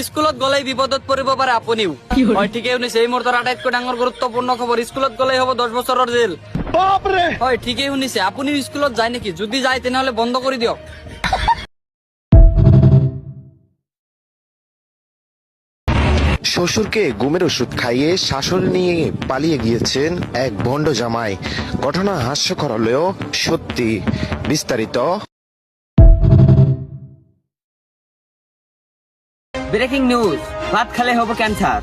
স্কুলত গলেই বিপদত পৰিব পাৰে আপুনিও হয় ঠিকেই শুনিছে এই মুহূৰ্তৰ আটাইতকৈ ডাঙৰ গুৰুত্বপূৰ্ণ খবৰ স্কুলত গলেই হ'ব 10 বছৰৰ জেল হয় ঠিকেই শুনিছে আপুনিও স্কুলত যায় নেকি যদি যায় তেনেহলে বন্ধ কৰি দিয়ক শ্বশুরকে ঘুমের ওষুধ খাইয়ে শাশুড়ি নিয়ে পালিয়ে গিয়েছেন এক ভণ্ড জামাই ঘটনা হাস্যকর হলেও সত্যি বিস্তারিত ব্রেকিং নিউজ ভাত খালে হ'ব ক্যান্সার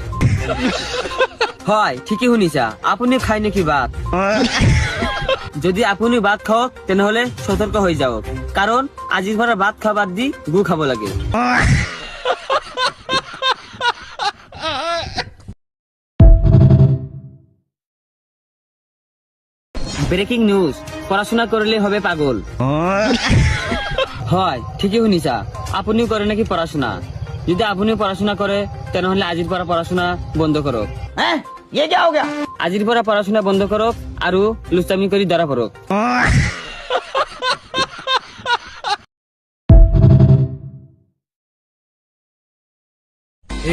হয় ঠিকই শুনিছা আপুনি খায় নেকি ভাত যদি আপুনি ভাত খাওক তেনেহলে সতর্ক হৈ যাওক কাৰণ আজিৰ পৰা ভাত খোৱা বাদ দি গু খাব লাগে ব্রেকিং নিউজ পড়াশোনা করলে হবে পাগল হয় ঠিকই শুনিছা আপুনিও করে নাকি পড়াশোনা যদি আপনিও পড়াশোনা করে তেনেহলে আজিৰ পৰা পড়াশোনা বন্ধ কৰক আজিৰ পৰা পড়াশোনা বন্ধ কৰক আৰু লুচামি কৰি ধৰা পৰক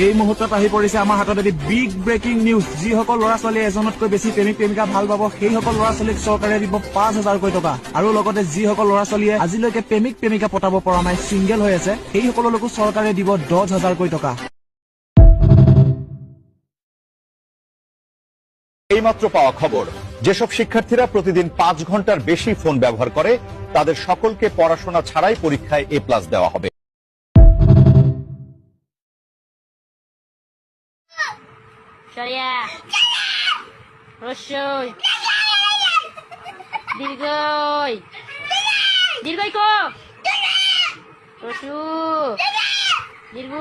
এই মুহূৰ্তত আহি পৰিছে আমাৰ হাতত এটি বিগ ব্ৰেকিং নিউজ যিসকল ল'ৰা ছোৱালীয়ে এজনতকৈ বেছি প্ৰেমিক প্ৰেমিকা ভাল পাব সেইসকল ল'ৰা ছোৱালীক চৰকাৰে দিব 5,000কৈ টকা আৰু লগতে যিসকল ল'ৰা ছোৱালীয়ে আজিলৈকে প্ৰেমিক প্ৰেমিকা পতাব পৰা নাই চিংগেল হৈ আছে সেইসকলকো চৰকাৰে দিব 10,000কৈ টকা এইমাত্র পাওয়া খবর যেসব শিক্ষার্থীরা প্রতিদিন 5 ঘন্টার বেশি ফোন ব্যবহার করে তাদের সকলকে পড়াশোনা ছাড়াই পরীক্ষায় A+ দেওয়া হবে সরিয়া রসই দীর্ঘই দীর্ঘই কো রসু দীর্ঘ